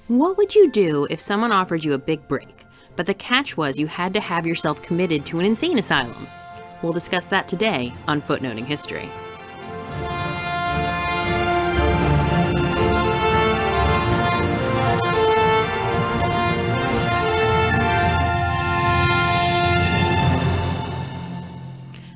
What would you do if someone offered you a big break, but the catch was you had to have yourself committed to an insane asylum? We'll discuss that today on Footnoting History.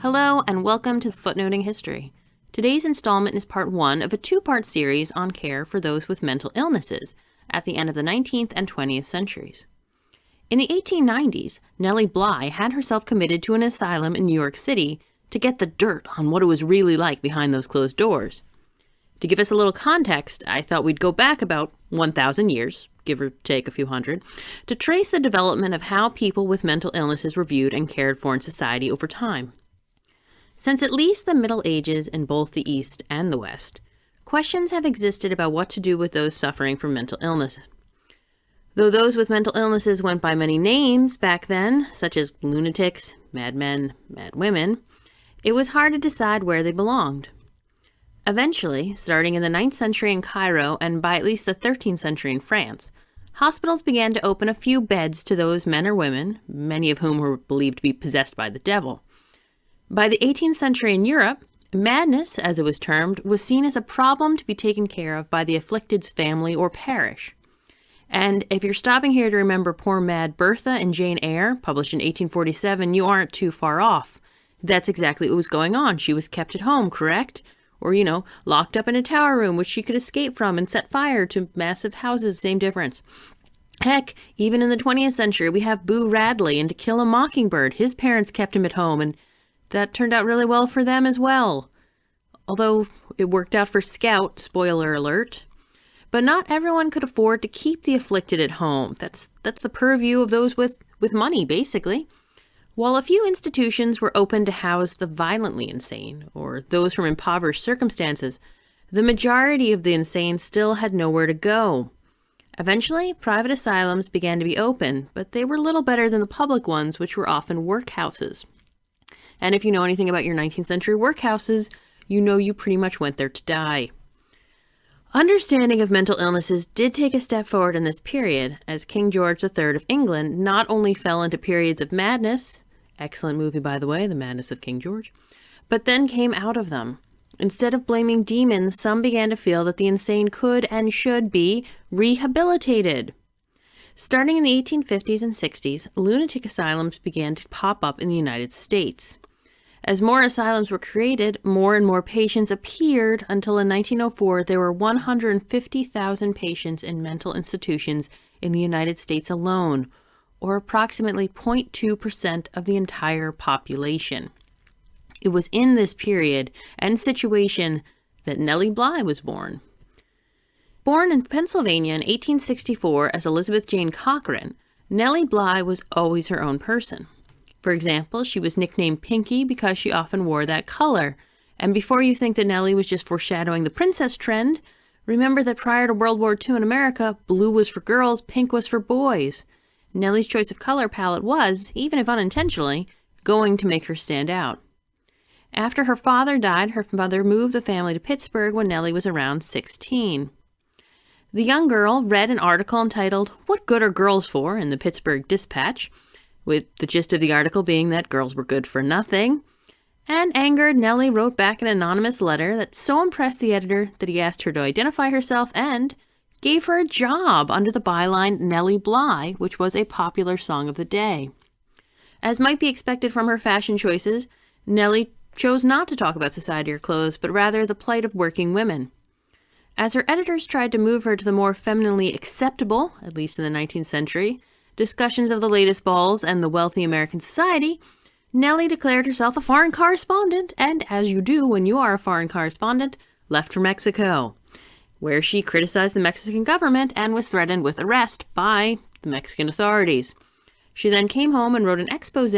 Hello and welcome to Footnoting History. Today's installment is part one of a two-part series on care for those with mental illnesses at the end of the 19th and 20th centuries. In the 1890s, Nellie Bly had herself committed to an asylum in New York City to get the dirt on what it was really like behind those closed doors. To give us a little context, I thought we'd go back about 1,000 years, give or take a few hundred, to trace the development of how people with mental illnesses were viewed and cared for in society over time. Since at least the Middle Ages in both the East and the West, questions have existed about what to do with those suffering from mental illness. Though those with mental illnesses went by many names back then, such as lunatics, madmen, madwomen, it was hard to decide where they belonged. Eventually, starting in the 9th century in Cairo and by at least the 13th century in France, hospitals began to open a few beds to those men or women, many of whom were believed to be possessed by the devil. By the 18th century in Europe, madness, as it was termed, was seen as a problem to be taken care of by the afflicted's family or parish. And if you're stopping here to remember Poor Mad Bertha and Jane Eyre, published in 1847, you aren't too far off. That's exactly what was going on. She was kept at home, correct? Or, locked up in a tower room which she could escape from and set fire to massive houses, same difference. Heck, even in the 20th century, we have Boo Radley in To Kill a Mockingbird. His parents kept him at home, and that turned out really well for them as well. Although it worked out for Scout, spoiler alert. But not everyone could afford to keep the afflicted at home. That's the purview of those with money, basically. While a few institutions were open to house the violently insane, or those from impoverished circumstances, the majority of the insane still had nowhere to go. Eventually, private asylums began to be open, but they were little better than the public ones, which were often workhouses. And if you know anything about your 19th century workhouses, you know you pretty much went there to die. Understanding of mental illnesses did take a step forward in this period, as King George III of England not only fell into periods of madness, excellent movie by the way, The Madness of King George, but then came out of them. Instead of blaming demons, some began to feel that the insane could and should be rehabilitated. Starting in the 1850s and 60s, lunatic asylums began to pop up in the United States. As more asylums were created, more and more patients appeared until in 1904 there were 150,000 patients in mental institutions in the United States alone, or approximately 0.2% of the entire population. It was in this period and situation that Nellie Bly was born. Born in Pennsylvania in 1864 as Elizabeth Jane Cochran, Nellie Bly was always her own person. For example, she was nicknamed Pinky because she often wore that color. And before you think that Nellie was just foreshadowing the princess trend, remember that prior to World War II in America, blue was for girls, pink was for boys. Nellie's choice of color palette was, even if unintentionally, going to make her stand out. After her father died, her mother moved the family to Pittsburgh when Nellie was around 16. The young girl read an article entitled, "What Good Are Girls For?" in the Pittsburgh Dispatch, with the gist of the article being that girls were good for nothing. And angered, Nellie wrote back an anonymous letter that so impressed the editor that he asked her to identify herself and gave her a job under the byline Nellie Bly, which was a popular song of the day. As might be expected from her fashion choices, Nellie chose not to talk about society or clothes, but rather the plight of working women. As her editors tried to move her to the more femininely acceptable, at least in the 19th century, discussions of the latest balls and the wealthy American society, Nellie declared herself a foreign correspondent, and as you do when you are a foreign correspondent, left for Mexico, where she criticized the Mexican government and was threatened with arrest by the Mexican authorities. She then came home and wrote an expose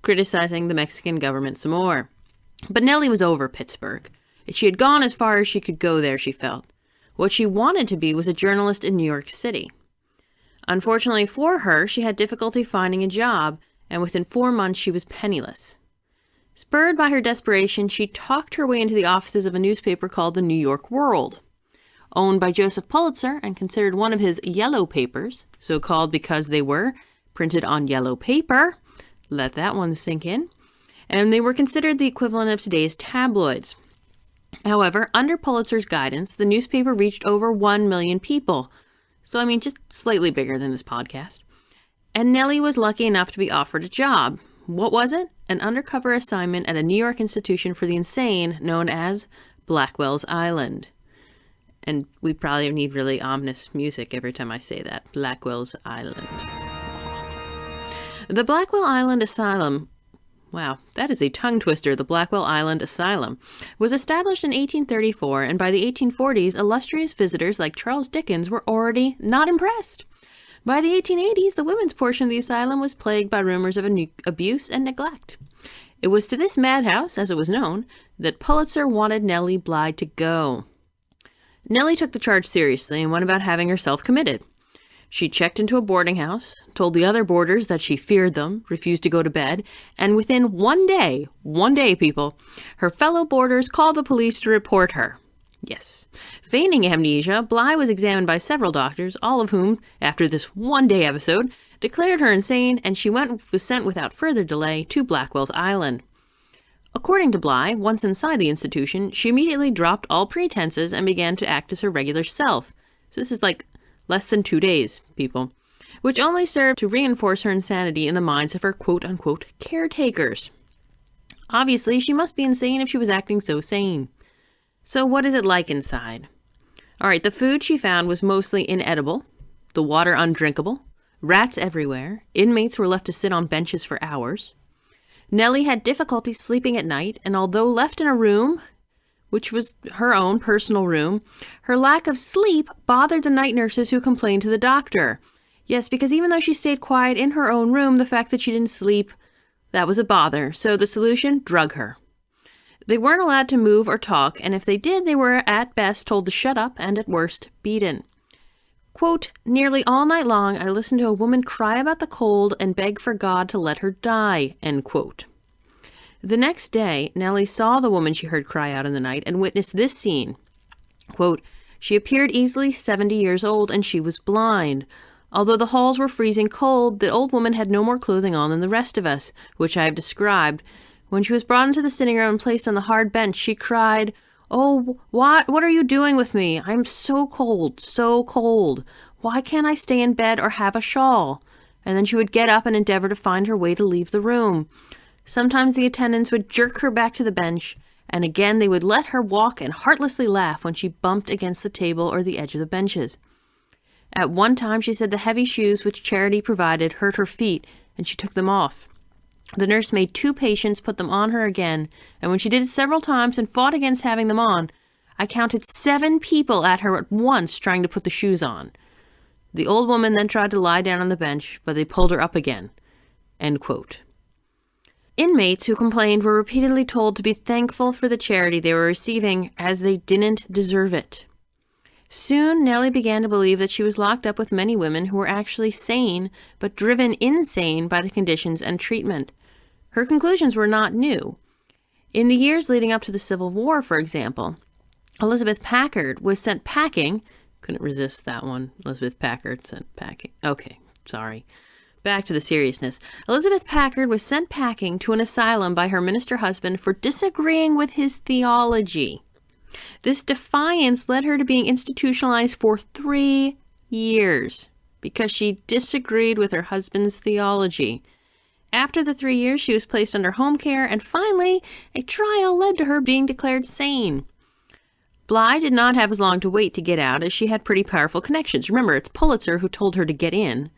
criticizing the Mexican government some more. But Nellie was over Pittsburgh. She had gone as far as she could go there, she felt. What she wanted to be was a journalist in New York City. Unfortunately for her, she had difficulty finding a job, and within 4 months she was penniless. Spurred by her desperation, she talked her way into the offices of a newspaper called the New York World. owned by Joseph Pulitzer and considered one of his yellow papers, so called because they were printed on yellow paper. Let that one sink in. And they were considered the equivalent of today's tabloids. However, under Pulitzer's guidance, the newspaper reached over 1 million people. So, just slightly bigger than this podcast. And Nellie was lucky enough to be offered a job. What was it? An undercover assignment at a New York institution for the insane known as Blackwell's Island. And we probably need really ominous music every time I say that. Blackwell's Island. The Blackwell Island Asylum, wow, that is a tongue twister, the Blackwell Island Asylum, was established in 1834, and by the 1840s, illustrious visitors like Charles Dickens were already not impressed. By the 1880s, the women's portion of the asylum was plagued by rumors of abuse and neglect. It was to this madhouse, as it was known, that Pulitzer wanted Nellie Bly to go. Nellie took the charge seriously and went about having herself committed. She checked into a boarding house, told the other boarders that she feared them, refused to go to bed, and within one day, people, her fellow boarders called the police to report her. Yes. Feigning amnesia, Bly was examined by several doctors, all of whom, after this one-day episode, declared her insane, and she was sent without further delay to Blackwell's Island. According to Bly, once inside the institution, she immediately dropped all pretenses and began to act as her regular self. So this is like less than 2 days, people, which only served to reinforce her insanity in the minds of her quote-unquote caretakers. Obviously, she must be insane if she was acting so sane. So what is it like inside? All right, the food she found was mostly inedible, the water undrinkable, rats everywhere, inmates were left to sit on benches for hours. Nellie had difficulty sleeping at night, and although left in a room, which was her own personal room, her lack of sleep bothered the night nurses who complained to the doctor. Yes, because even though she stayed quiet in her own room, the fact that she didn't sleep, that was a bother. So the solution, drug her. They weren't allowed to move or talk, and if they did, they were at best told to shut up and at worst beaten. Quote, nearly all night long, I listened to a woman cry about the cold and beg for God to let her die, end quote. The next day, Nellie saw the woman she heard cry out in the night and witnessed this scene. Quote, she appeared easily 70 years old and she was blind. Although the halls were freezing cold, the old woman had no more clothing on than the rest of us, which I have described. When she was brought into the sitting room and placed on the hard bench, she cried, "Oh, what are you doing with me? I'm so cold, so cold. Why can't I stay in bed or have a shawl?" And then she would get up and endeavor to find her way to leave the room. Sometimes the attendants would jerk her back to the bench, and again they would let her walk and heartlessly laugh when she bumped against the table or the edge of the benches. At one time, she said the heavy shoes which Charity provided hurt her feet, and she took them off. The nurse made 2 patients put them on her again, and when she did it several times and fought against having them on, I counted 7 people at her at once trying to put the shoes on. The old woman then tried to lie down on the bench, but they pulled her up again. End quote. Inmates who complained were repeatedly told to be thankful for the charity they were receiving, as they didn't deserve it. Soon, Nellie began to believe that she was locked up with many women who were actually sane, but driven insane by the conditions and treatment. Her conclusions were not new. In the years leading up to the Civil War, for example, Elizabeth Packard was sent packing. Couldn't resist that one. Elizabeth Packard sent packing. Okay, sorry. Back to the seriousness. Elizabeth Packard was sent packing to an asylum by her minister husband for disagreeing with his theology. This defiance led her to being institutionalized for 3 years because she disagreed with her husband's theology. After the 3 years, she was placed under home care, and finally, a trial led to her being declared sane. Bly did not have as long to wait to get out, as she had pretty powerful connections. Remember, it's Pulitzer who told her to get in.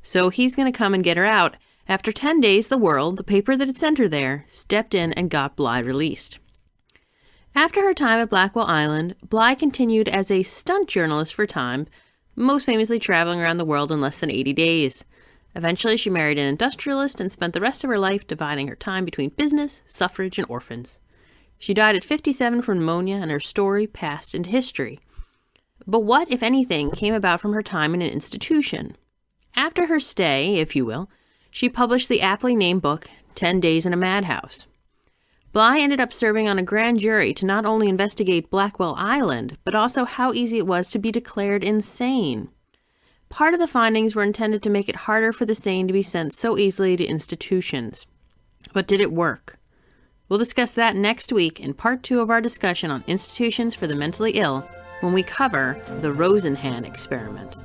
So he's going to come and get her out. After 10 days, the World, the paper that had sent her there, stepped in and got Bly released. After her time at Blackwell Island, Bly continued as a stunt journalist for Time, most famously traveling around the world in less than 80 days. Eventually, she married an industrialist and spent the rest of her life dividing her time between business, suffrage, and orphans. She died at 57 from pneumonia, and her story passed into history. But what, if anything, came about from her time in an institution? After her stay, if you will, she published the aptly named book, 10 Days in a Madhouse. Bly ended up serving on a grand jury to not only investigate Blackwell Island, but also how easy it was to be declared insane. Part of the findings were intended to make it harder for the sane to be sent so easily to institutions. But did it work? We'll discuss that next week in part 2 of our discussion on institutions for the mentally ill when we cover the Rosenhan experiment.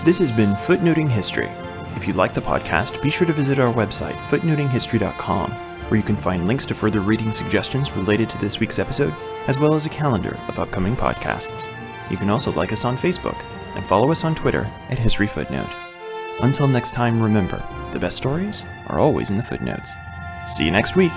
This has been Footnoting History. If you like the podcast, be sure to visit our website, footnotinghistory.com, where you can find links to further reading suggestions related to this week's episode, as well as a calendar of upcoming podcasts. You can also like us on Facebook and follow us on Twitter at History Footnote. Until next time, remember, the best stories are always in the footnotes. See you next week!